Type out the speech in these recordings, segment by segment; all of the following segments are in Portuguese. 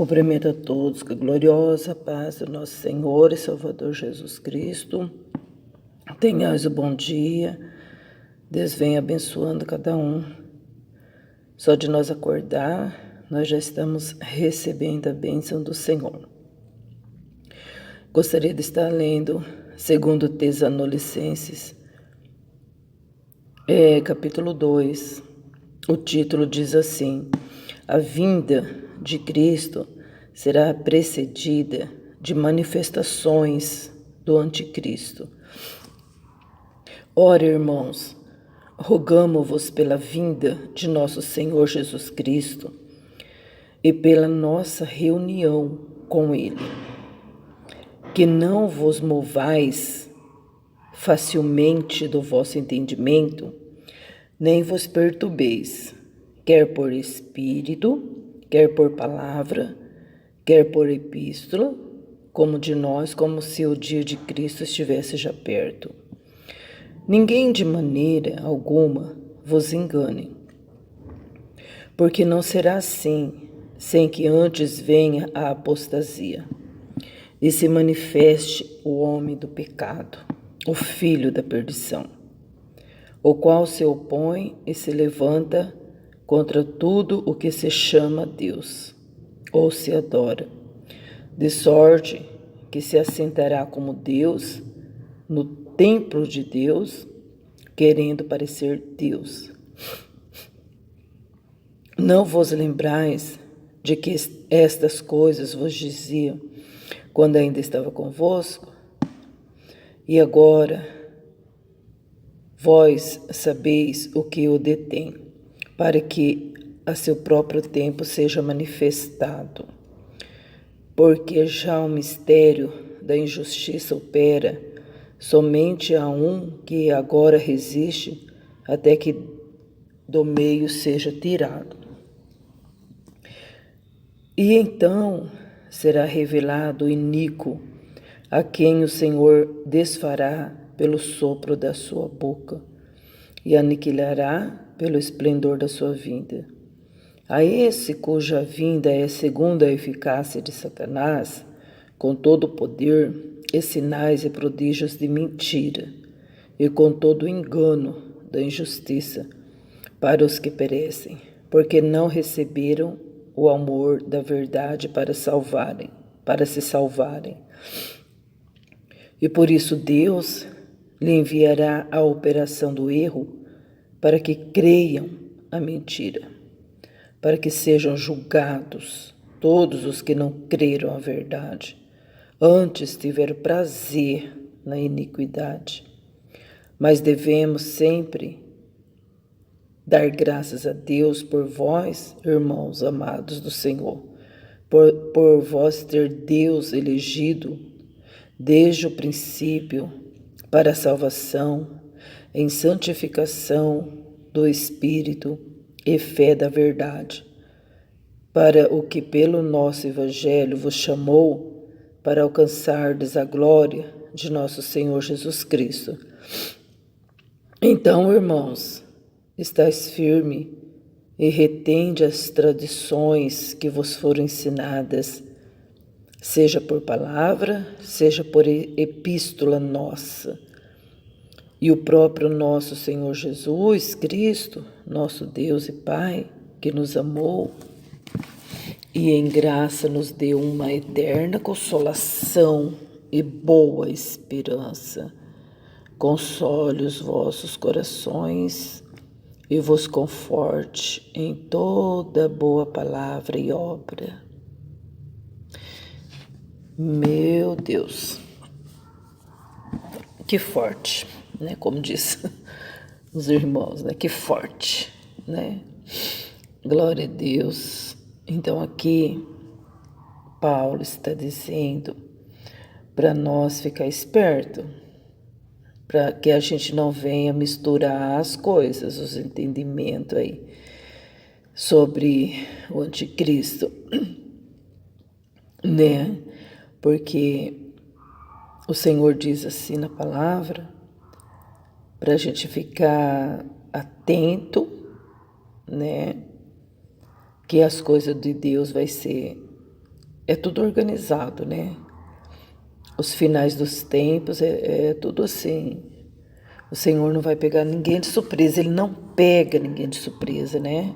Cumprimento a todos com a gloriosa paz do nosso Senhor e Salvador Jesus Cristo. Tenhais o bom dia. Deus vem abençoando cada um. Só de nós acordar, nós já estamos recebendo a bênção do Senhor. Gostaria de estar lendo 2 Tessalonicenses, capítulo 2. O título diz assim: a vinda de Cristo será precedida de manifestações do anticristo. Ora, irmãos, rogamo-vos pela vinda de nosso Senhor Jesus Cristo e pela nossa reunião com Ele, que não vos movais facilmente do vosso entendimento, nem vos perturbeis, quer por espírito, quer por palavra, quer por epístola, como de nós, como se o dia de Cristo estivesse já perto. Ninguém de maneira alguma vos engane, porque não será assim, sem que antes venha a apostasia, e se manifeste o homem do pecado, o filho da perdição, o qual se opõe e se levanta contra tudo o que se chama Deus, ou se adora, de sorte que se assentará como Deus no templo de Deus, querendo parecer Deus. Não vos lembrais de que estas coisas vos dizia quando ainda estava convosco? E agora vós sabeis o que o detém, para que a seu próprio tempo seja manifestado. Porque já o mistério da injustiça opera somente a um que agora resiste até que do meio seja tirado. E então será revelado o iníquo, a quem o Senhor desfará pelo sopro da sua boca e aniquilará pelo esplendor da sua vinda. A esse cuja vinda é segundo a eficácia de Satanás, com todo o poder e sinais e prodígios de mentira, e com todo o engano da injustiça, para os que perecem, porque não receberam o amor da verdade para se salvarem. E por isso Deus lhe enviará a operação do erro, para que creiam a mentira, para que sejam julgados todos os que não creram a verdade, antes tiveram prazer na iniquidade. Mas devemos sempre dar graças a Deus por vós, irmãos amados do Senhor, por vós ter Deus elegido desde o princípio para a salvação, em santificação do Espírito e fé da verdade, para o que pelo nosso Evangelho vos chamou, para alcançardes a glória de nosso Senhor Jesus Cristo. Então, irmãos, estais firme e retende as tradições que vos foram ensinadas, seja por palavra, seja por epístola nossa. E o próprio nosso Senhor Jesus Cristo, nosso Deus e Pai, que nos amou e em graça nos deu uma eterna consolação e boa esperança, console os vossos corações e vos conforte em toda boa palavra e obra. Meu Deus, que forte, né? Como diz os irmãos, né? Que forte, né? Glória a Deus. Então aqui Paulo está dizendo para nós ficar esperto, para que a gente não venha misturar as coisas, os entendimentos aí sobre o anticristo, né? Porque o Senhor diz assim na palavra, para a gente ficar atento, né? Que as coisas de Deus vai ser é tudo organizado, né? Os finais dos tempos é tudo assim. O Senhor não vai pegar ninguém de surpresa, Ele não pega ninguém de surpresa, né?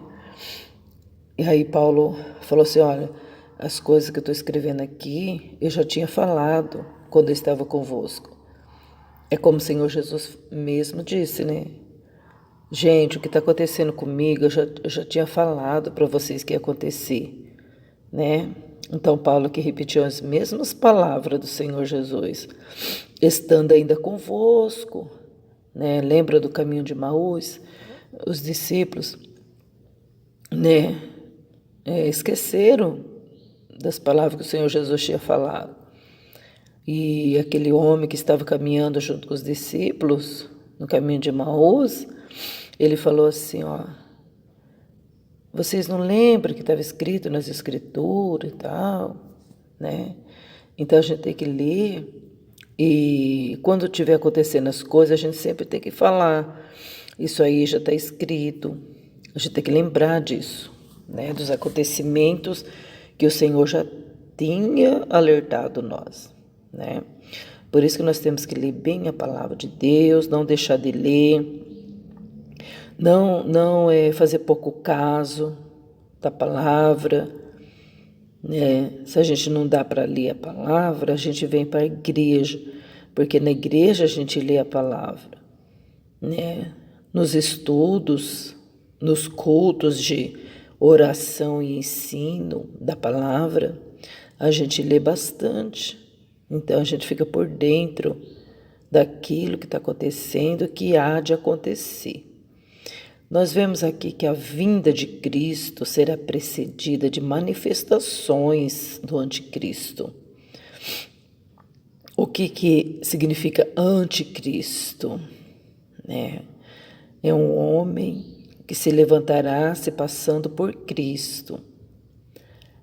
E aí Paulo falou assim, olha, as coisas que eu estou escrevendo aqui, eu já tinha falado quando eu estava convosco. É como o Senhor Jesus mesmo disse, né? Gente, o que está acontecendo comigo, eu já tinha falado para vocês que ia acontecer, né? Então Paulo que repetiu as mesmas palavras do Senhor Jesus, estando ainda convosco, né? Lembra do caminho de Maús? Os discípulos, né? Esqueceram das palavras que o Senhor Jesus tinha falado. E aquele homem que estava caminhando junto com os discípulos no caminho de Maús, ele falou assim, ó, vocês não lembram que estava escrito nas escrituras e tal, né? Então a gente tem que ler e quando estiver acontecendo as coisas, a gente sempre tem que falar, isso aí já está escrito, a gente tem que lembrar disso, né? Dos acontecimentos que o Senhor já tinha alertado nós, né? Por isso que nós temos que ler bem a palavra de Deus, não deixar de ler, não fazer pouco caso da palavra, né? Se a gente não dá para ler a palavra, a gente vem para a igreja, porque na igreja a gente lê a palavra, né? Nos estudos, nos cultos de oração e ensino da palavra, a gente lê bastante. Então a gente fica por dentro daquilo que está acontecendo, que há de acontecer. Nós vemos aqui que a vinda de Cristo será precedida de manifestações do anticristo. O que significa anticristo? Né? É um homem que se levantará se passando por Cristo.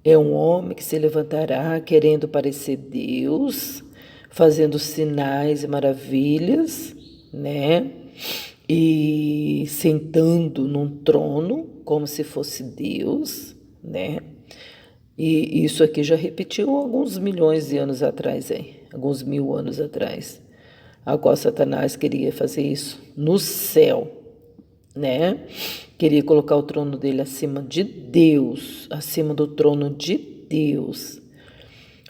É um homem que se levantará querendo parecer Deus, fazendo sinais e maravilhas, né? E sentando num trono como se fosse Deus, né? E isso aqui já repetiu alguns milhões de anos atrás, alguns 1000 anos atrás, a qual Satanás queria fazer isso no céu, né? Queria colocar o trono dele acima de Deus, acima do trono de Deus.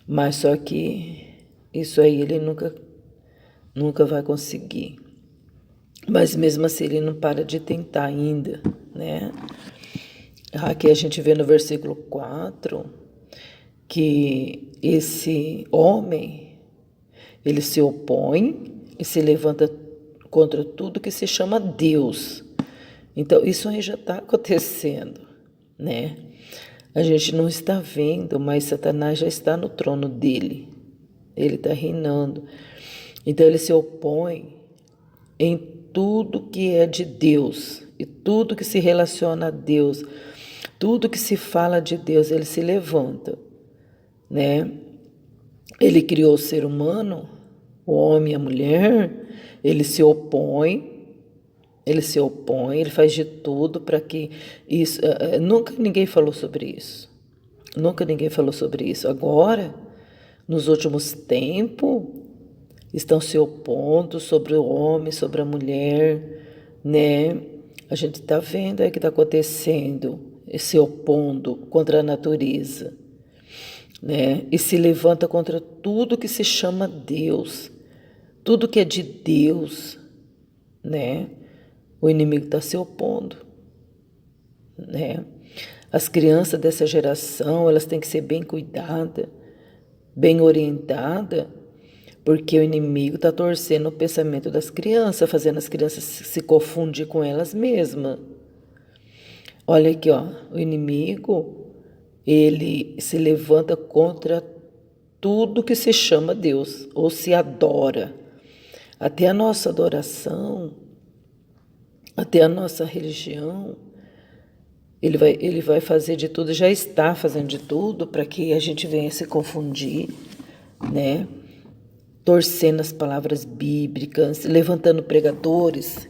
Mas só que isso aí ele nunca vai conseguir. Mas mesmo assim ele não para de tentar ainda, né? Aqui a gente vê no versículo 4 que esse homem, ele se opõe e se levanta contra tudo que se chama Deus. Então isso aí já está acontecendo, né? A gente não está vendo, mas Satanás já está no trono dele. Ele está reinando. Então ele se opõe em tudo que é de Deus e tudo que se relaciona a Deus, tudo que se fala de Deus, ele se levanta, né? Ele criou o ser humano, o homem e a mulher, ele se opõe, ele faz de tudo para que isso... Nunca ninguém falou sobre isso. Nunca ninguém falou sobre isso. Agora, nos últimos tempos, estão se opondo sobre o homem, sobre a mulher, né? A gente está vendo aí que está acontecendo, se opondo contra a natureza, né? E se levanta contra tudo que se chama Deus, tudo que é de Deus, né? O inimigo está se opondo, né? As crianças dessa geração, elas têm que ser bem cuidadas, bem orientadas, porque o inimigo está torcendo o pensamento das crianças, fazendo as crianças se confundir com elas mesmas. Olha aqui, ó, o inimigo, ele se levanta contra tudo que se chama Deus, ou se adora. Até a nossa adoração, até a nossa religião, ele vai fazer de tudo, já está fazendo de tudo para que a gente venha se confundir, né? Torcendo as palavras bíblicas, levantando pregadores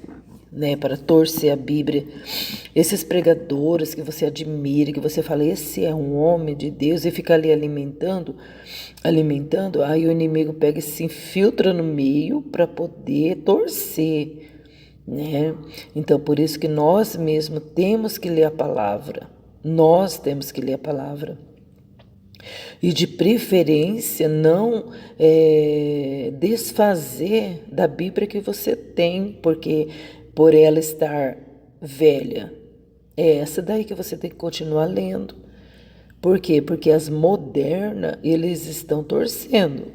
né, para torcer a Bíblia. Esses pregadores que você admira, que você fala, esse é um homem de Deus, e fica ali alimentando, aí o inimigo pega e se infiltra no meio para poder torcer, né? Então, por isso que nós mesmos temos que ler a palavra. Nós temos que ler a palavra. E de preferência não desfazer da Bíblia que você tem, porque por ela estar velha, é essa daí que você tem que continuar lendo. Por quê? Porque as modernas, eles estão torcendo,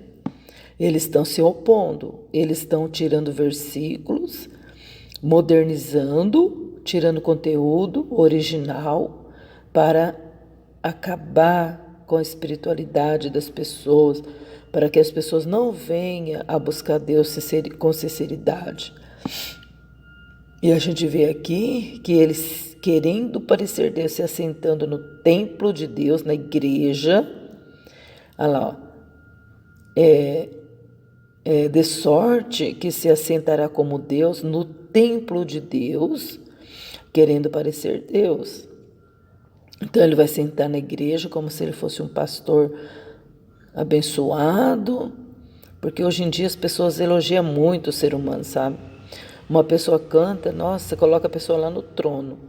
eles estão se opondo, eles estão tirando versículos, modernizando, tirando conteúdo original para acabar com a espiritualidade das pessoas, para que as pessoas não venham a buscar Deus com sinceridade. E a gente vê aqui que eles, querendo parecer Deus, se assentando no templo de Deus, na igreja, olha lá, de sorte que se assentará como Deus no templo de Deus, querendo parecer Deus. Então ele vai sentar na igreja como se ele fosse um pastor abençoado, porque hoje em dia as pessoas elogiam muito o ser humano, sabe? Uma pessoa canta, nossa, coloca a pessoa lá no trono.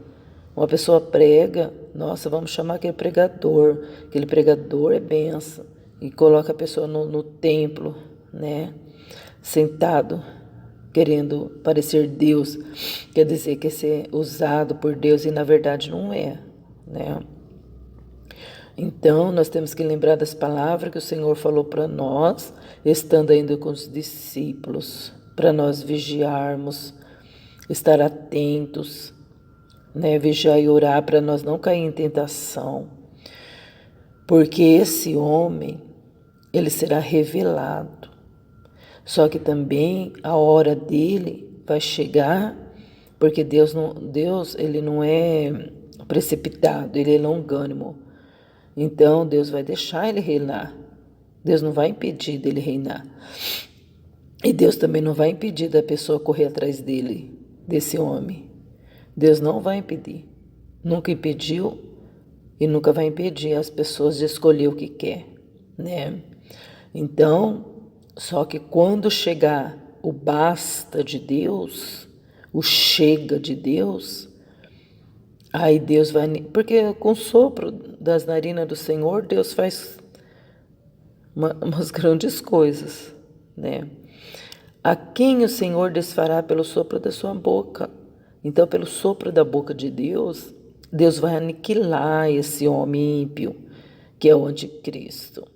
Uma pessoa prega, nossa, vamos chamar aquele pregador é benção. E coloca a pessoa no templo, né? Sentado, querendo parecer Deus. Quer dizer, quer ser usado por Deus e na verdade não é, né? Então, nós temos que lembrar das palavras que o Senhor falou para nós, estando ainda com os discípulos, para nós vigiarmos, estar atentos, né? Vigiar e orar para nós não cair em tentação. Porque esse homem, ele será revelado. Só que também a hora dele vai chegar, porque Deus ele não é precipitado, ele é longânimo. Então, Deus vai deixar ele reinar. Deus não vai impedir dele reinar. E Deus também não vai impedir da pessoa correr atrás dele, desse homem. Deus não vai impedir. Nunca impediu e nunca vai impedir as pessoas de escolher o que quer, né? Então, só que quando chegar o basta de Deus, o chega de Deus, aí Deus vai... Porque com o sopro das narinas do Senhor, Deus faz umas grandes coisas, né? A quem o Senhor desfará pelo sopro da sua boca. Então, pelo sopro da boca de Deus, Deus vai aniquilar esse homem ímpio, que é o anticristo.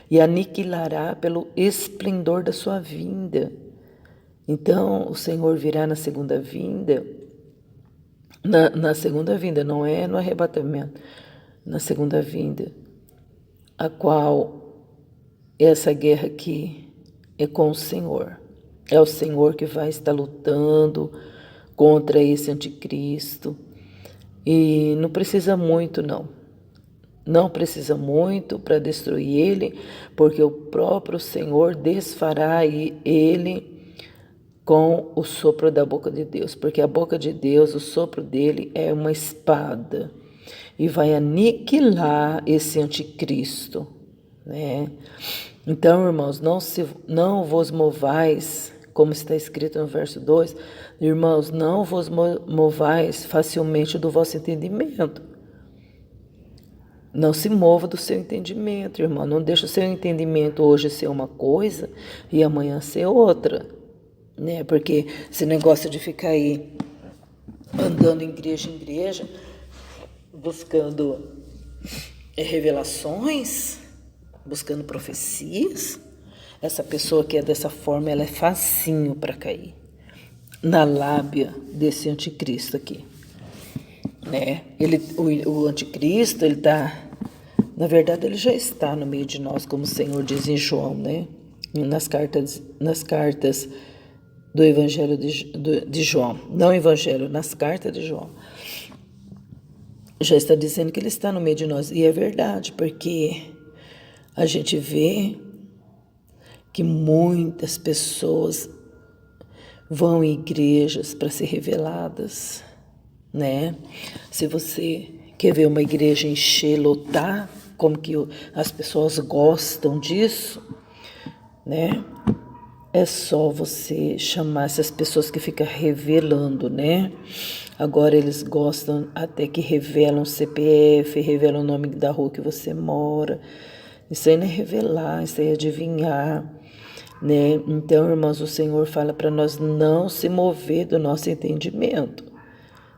E aniquilará pelo esplendor da sua vinda. Então, o Senhor virá na segunda vinda, na segunda vinda, não é no arrebatamento, na segunda vinda, a qual essa guerra aqui é com o Senhor. É o Senhor que vai estar lutando contra esse anticristo. E não precisa muito, não. Não precisa muito para destruir ele, porque o próprio Senhor desfará ele com o sopro da boca de Deus. Porque a boca de Deus, o sopro dele é uma espada e vai aniquilar esse anticristo, né? Então, irmãos, não vos movais, como está escrito no verso 2, irmãos, não vos movais facilmente do vosso entendimento. Não se mova do seu entendimento, irmão. Não deixa o seu entendimento hoje ser uma coisa e amanhã ser outra, né? Porque esse negócio de ficar aí andando em igreja, buscando revelações, buscando profecias, essa pessoa que é dessa forma, ela é facinho para cair na lábia desse anticristo aqui, né? O anticristo, ele está, na verdade, ele já está no meio de nós, como o Senhor diz em João, né? Nas cartas do Evangelho de João, não Evangelho, nas cartas de João, já está dizendo que ele está no meio de nós, e é verdade, porque a gente vê que muitas pessoas vão em igrejas para ser reveladas, né? Se você quer ver uma igreja encher, lotar, como que as pessoas gostam disso, né? É só você chamar essas pessoas que ficam revelando, né? Agora eles gostam até que revelam o CPF, revelam o nome da rua que você mora. Isso aí não é revelar, isso aí é adivinhar, né? Então, irmãos, o Senhor fala para nós não se mover do nosso entendimento.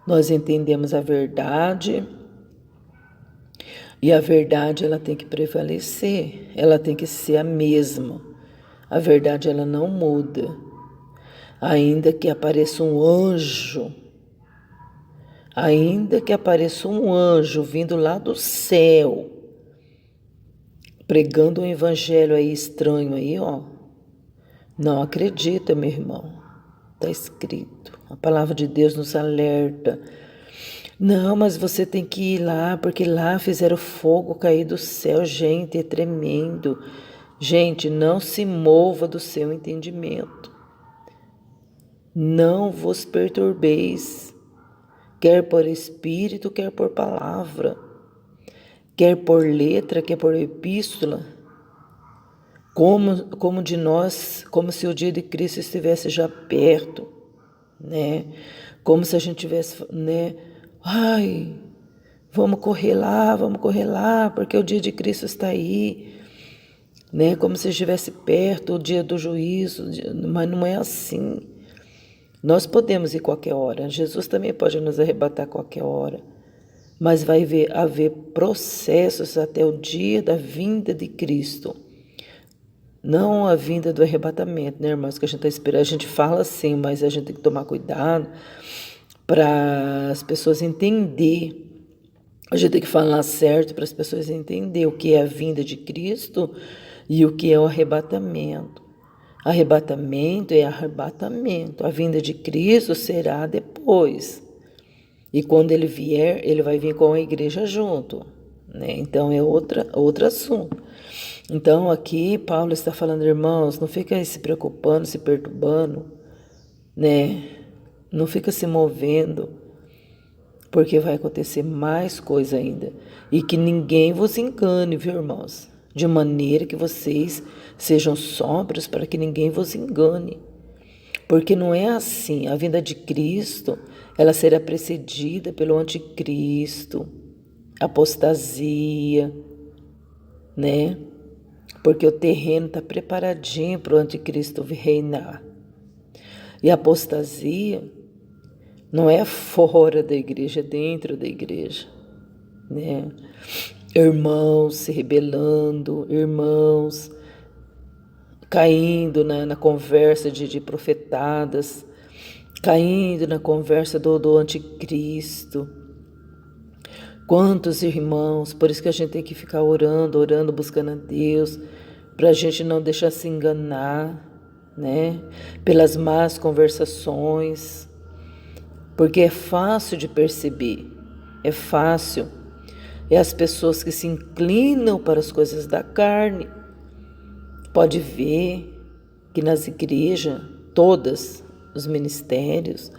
Nós entendemos a verdade e a verdade ela tem que prevalecer, ela tem que ser a mesma. A verdade ela não muda. Ainda que apareça um anjo, ainda que apareça um anjo vindo lá do céu, pregando um evangelho aí estranho aí, ó. Não acredita, meu irmão. Está escrito. A palavra de Deus nos alerta. Não, mas você tem que ir lá, porque lá fizeram fogo cair do céu. Gente, é tremendo. Gente, não se mova do seu entendimento. Não vos perturbeis, quer por espírito, quer por palavra, quer por letra, quer por epístola, como de nós, como se o dia de Cristo estivesse já perto, né? Como se a gente tivesse, né? Ai, vamos correr lá, porque o dia de Cristo está aí, né? Como se estivesse perto o dia do juízo, mas não é assim. Nós podemos ir qualquer hora, Jesus também pode nos arrebatar a qualquer hora, mas vai haver processos até o dia da vinda de Cristo, não a vinda do arrebatamento, né, irmãos, que a gente está esperando. A gente fala assim, mas a gente tem que tomar cuidado para as pessoas entenderem. A gente tem que falar certo para as pessoas entenderem o que é a vinda de Cristo e o que é o arrebatamento. Arrebatamento é arrebatamento. A vinda de Cristo será depois. E quando ele vier, ele vai vir com a igreja junto, né? Então é outro assunto. Então aqui Paulo está falando, irmãos, não fica aí se preocupando, se perturbando, né? Não fica se movendo, porque vai acontecer mais coisa ainda. E que ninguém vos engane, viu, irmãos? De maneira que vocês sejam sóbrios para que ninguém vos engane. Porque não é assim. A vinda de Cristo, ela será precedida pelo anticristo, apostasia, né? Porque o terreno está preparadinho para o anticristo reinar. E a apostasia não é fora da igreja, é dentro da igreja, né? Irmãos se rebelando, irmãos caindo na conversa de profetadas, caindo na conversa do anticristo. Quantos irmãos, por isso que a gente tem que ficar orando, buscando a Deus, para a gente não deixar se enganar, né? Pelas más conversações, porque é fácil de perceber, é fácil. É as pessoas que se inclinam para as coisas da carne. Pode ver que nas igrejas, todas os ministérios,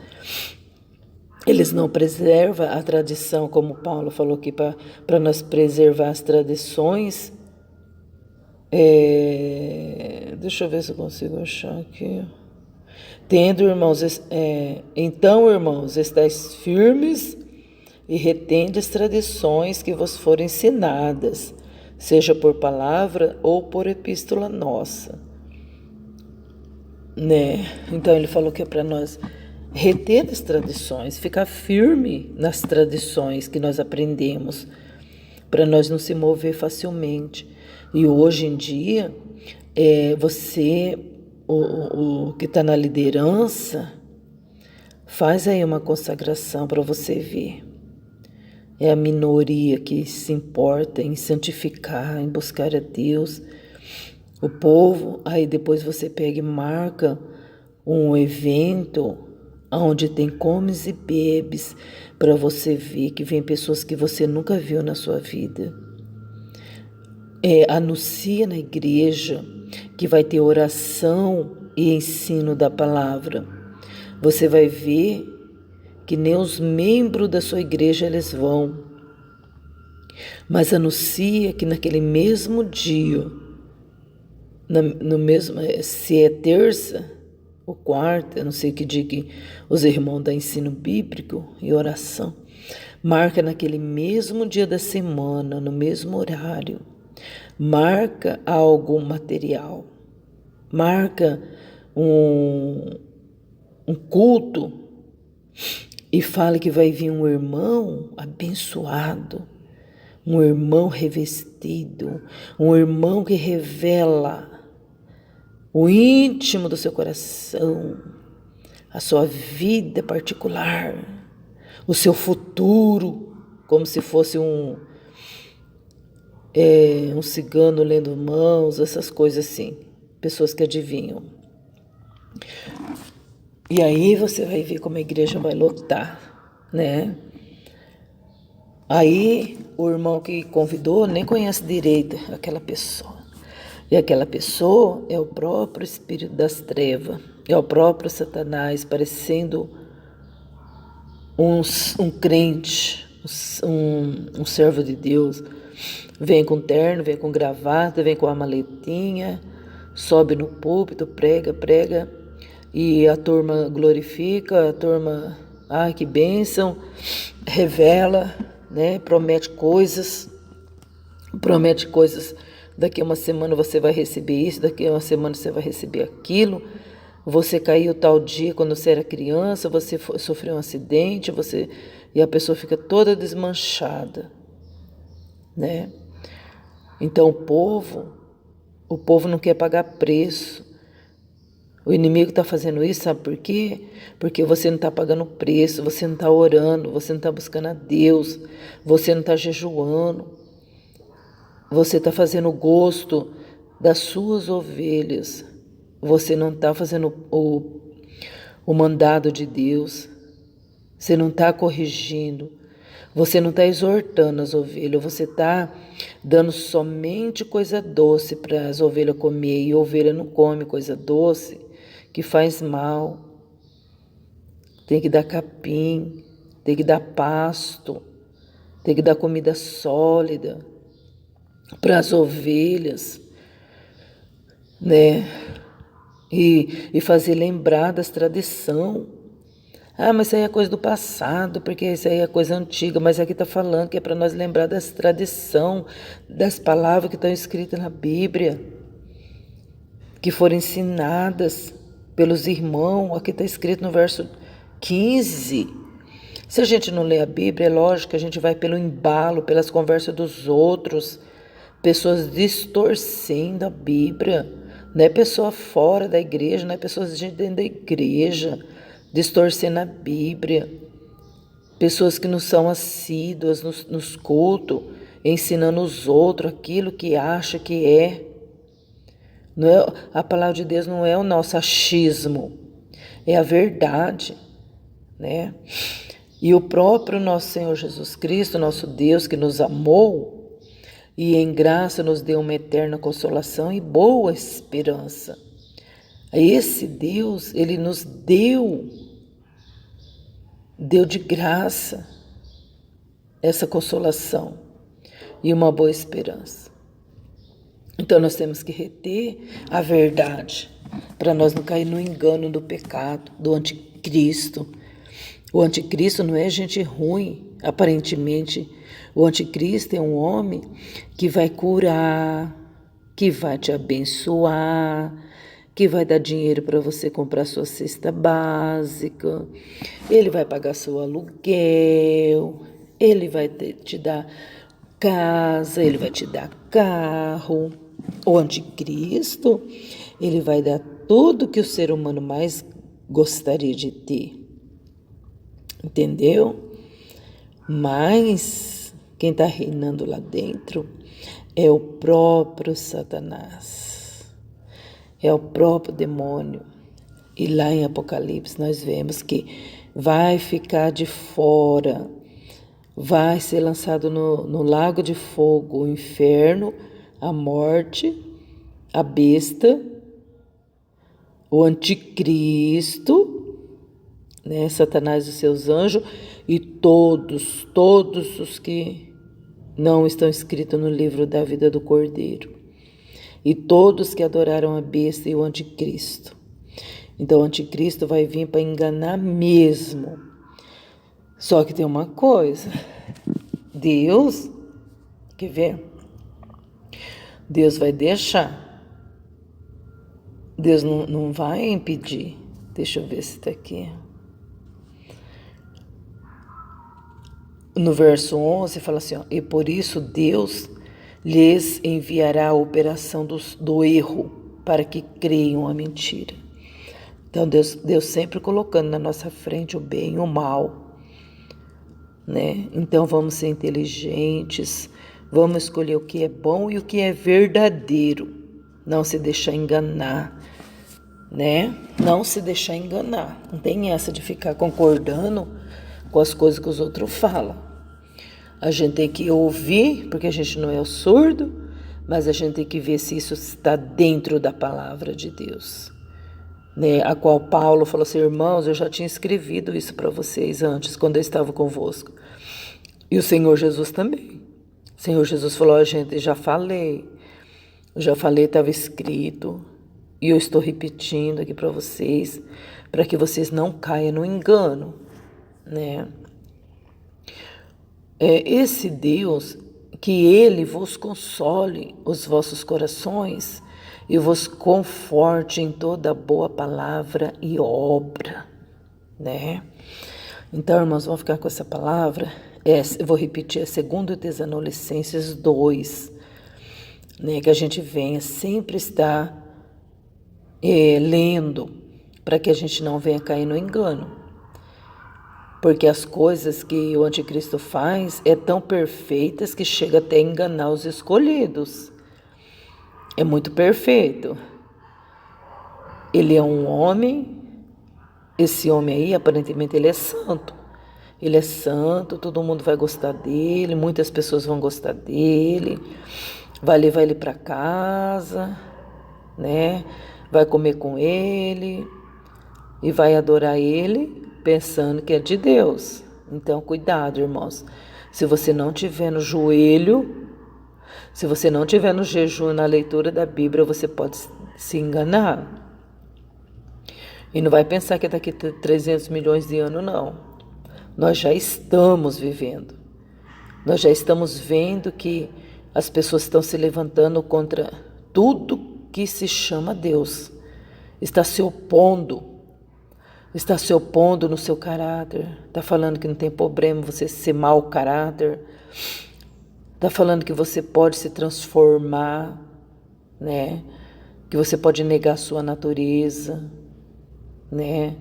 eles não preservam a tradição, como Paulo falou aqui, para nós preservar as tradições. Deixa eu ver se eu consigo achar aqui. Tendo, irmãos, então, irmãos, estáis firmes e retende as tradições que vos foram ensinadas, seja por palavra ou por epístola nossa, né? Então ele falou que é para nós reter as tradições, ficar firme nas tradições que nós aprendemos, para nós não se mover facilmente. E hoje em dia, você, o que está na liderança, faz aí uma consagração para você ver. É a minoria que se importa em santificar, em buscar a Deus. O povo, aí depois você pega e marca um evento onde tem comes e bebes, para você ver que vem pessoas que você nunca viu na sua vida. Anuncia na igreja que vai ter oração e ensino da palavra. Você vai ver que nem os membros da sua igreja eles vão. Mas anuncia que naquele mesmo dia, no mesmo, se é terça ou quarta, eu não sei que dia que os irmãos dão ensino bíblico e oração, marca naquele mesmo dia da semana, no mesmo horário, marca algo material, marca um culto e fala que vai vir um irmão abençoado, um irmão revestido, um irmão que revela o íntimo do seu coração, a sua vida particular, o seu futuro, como se fosse um cigano lendo mãos, essas coisas assim, pessoas que adivinham. E aí você vai ver como a igreja vai lotar, né? Aí o irmão que convidou nem conhece direito aquela pessoa. E aquela pessoa é o próprio espírito das trevas, é o próprio Satanás, parecendo um crente, um servo de Deus. Vem com terno, vem com gravata, vem com a maletinha, sobe no púlpito, prega, e a turma glorifica, a turma, ai que bênção, revela, né? Promete coisas, daqui a uma semana você vai receber isso, daqui a uma semana você vai receber aquilo. Você caiu tal dia quando você era criança, você sofreu um acidente, e a pessoa fica toda desmanchada, né? Então o povo não quer pagar preço. O inimigo está fazendo isso, sabe por quê? Porque você não está pagando preço, você não está orando, você não está buscando a Deus, você não está jejuando, você está fazendo o gosto das suas ovelhas, você não está fazendo o mandado de Deus, você não está corrigindo, você não está exortando as ovelhas, você está dando somente coisa doce para as ovelhas comer, e a ovelha não come coisa doce, que faz mal. Tem que dar capim, tem que dar pasto, tem que dar comida sólida para as ovelhas, né? E fazer lembrar das tradições. Ah, mas isso aí é coisa do passado, porque isso aí é coisa antiga, mas aqui está falando que é para nós lembrar das tradições, das palavras que estão escritas na Bíblia, que foram ensinadas pelos irmãos. Aqui está escrito no verso 15. Se a gente não lê a Bíblia, é lógico que a gente vai pelo embalo, pelas conversas dos outros, pessoas distorcendo a Bíblia. Não é pessoa fora da igreja, não é pessoas de dentro da igreja distorcendo a Bíblia. Pessoas que não são assíduas nos cultos, ensinando os outros aquilo que acha que é. Não é. A palavra de Deus não é o nosso achismo, é a verdade, né? E o próprio nosso Senhor Jesus Cristo, nosso Deus, que nos amou e em graça nos deu uma eterna consolação e boa esperança. Esse Deus, Ele nos deu de graça essa consolação e uma boa esperança. Então nós temos que reter a verdade, para nós não cair no engano do pecado, do anticristo. O anticristo não é gente ruim, aparentemente. O anticristo é um homem que vai curar, que vai te abençoar, que vai dar dinheiro para você comprar sua cesta básica, ele vai pagar seu aluguel, ele vai te dar casa, ele vai te dar carro. O anticristo, ele vai dar tudo que o ser humano mais gostaria de ter. Entendeu? Mas quem está reinando lá dentro é o próprio Satanás, é o próprio demônio. E lá em Apocalipse nós vemos que vai ficar de fora, vai ser lançado no lago de fogo, o inferno, a morte, a besta, o anticristo né? Satanás e seus anjos e todos os que não estão escritos no livro da vida do Cordeiro. E todos que adoraram a besta e o anticristo. Então o anticristo vai vir para enganar mesmo. Só que tem uma coisa. Deus, quer ver? Deus vai deixar. Deus não vai impedir. Deixa eu ver se está aqui. No verso 11 fala assim, ó, e por isso Deus lhes enviará a operação do erro, para que creiam a mentira. Então Deus sempre colocando na nossa frente o bem e o mal, né? Então vamos ser inteligentes, vamos escolher o que é bom e o que é verdadeiro, não se deixar enganar, né? Não se deixar enganar, não tem essa de ficar concordando com as coisas que os outros falam. A gente tem que ouvir, porque a gente não é o surdo, mas a gente tem que ver se isso está dentro da palavra de Deus, né? A qual Paulo falou assim, irmãos, eu já tinha escrevido isso para vocês antes, quando eu estava convosco. E o Senhor Jesus também. O Senhor Jesus falou, gente, já falei, estava escrito, e eu estou repetindo aqui para vocês que vocês não caiam no engano, né? Esse Deus, que Ele vos console os vossos corações e vos conforte em toda boa palavra e obra, né? Então, irmãos, vamos ficar com essa palavra. Eu vou repetir, é 2 Tessalonicenses 2, né? Que a gente venha sempre estar lendo, para que a gente não venha cair no engano. Porque as coisas que o anticristo faz é tão perfeitas que chega até a enganar os escolhidos. É muito perfeito. Ele é um homem, esse homem aí, aparentemente, ele é santo. Ele é santo, todo mundo vai gostar dele, muitas pessoas vão gostar dele, vai levar ele para casa, né? Vai comer com ele e vai adorar ele, pensando que é de Deus. Então, cuidado, irmãos. Se você não tiver no joelho, se você não tiver no jejum, na leitura da Bíblia, você pode se enganar. E não vai pensar que é daqui a 300 milhões de anos, não. Nós já estamos vivendo. Nós já estamos vendo que as pessoas estão se levantando contra tudo que se chama Deus. Está se opondo no seu caráter, está falando que não tem problema você ser mau caráter, está falando que você pode se transformar, né? Que você pode negar a sua natureza, né?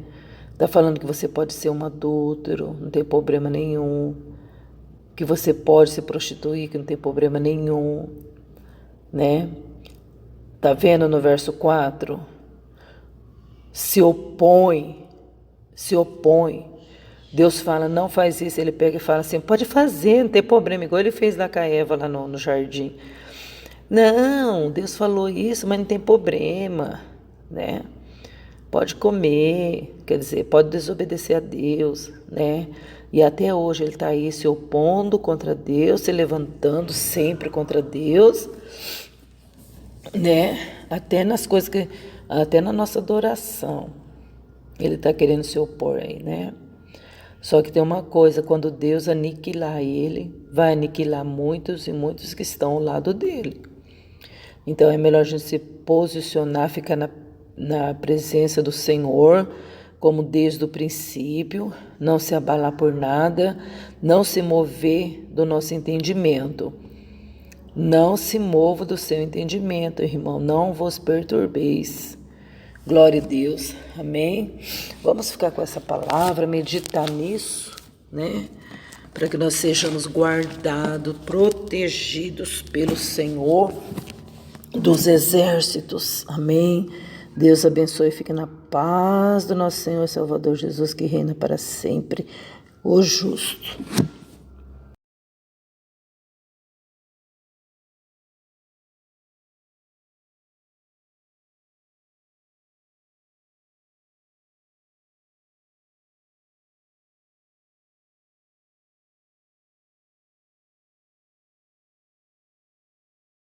Está falando que você pode ser um adúltero, não tem problema nenhum, que você pode se prostituir, que não tem problema nenhum, né? Está vendo no verso 4? Se opõe. Deus fala, não faz isso. Ele pega e fala assim, pode fazer, não tem problema. Igual ele fez lá com a Eva, lá no jardim. Não, Deus falou isso, mas não tem problema, né? Pode comer, quer dizer, pode desobedecer a Deus, né? E até hoje ele está aí se opondo contra Deus, se levantando sempre contra Deus, né? Até nas coisas até na nossa adoração. Ele está querendo se opor aí, né? Só que tem uma coisa, quando Deus aniquilar ele, vai aniquilar muitos e muitos que estão ao lado dele. Então é melhor a gente se posicionar, ficar na presença do Senhor, como desde o princípio, não se abalar por nada, não se mover do nosso entendimento. Não se mova do seu entendimento, irmão, não vos perturbeis. Glória a Deus, amém? Vamos ficar com essa palavra, meditar nisso, né? Para que nós sejamos guardados, protegidos pelo Senhor dos exércitos, amém? Deus abençoe e fique na paz do nosso Senhor e Salvador Jesus, que reina para sempre, o justo.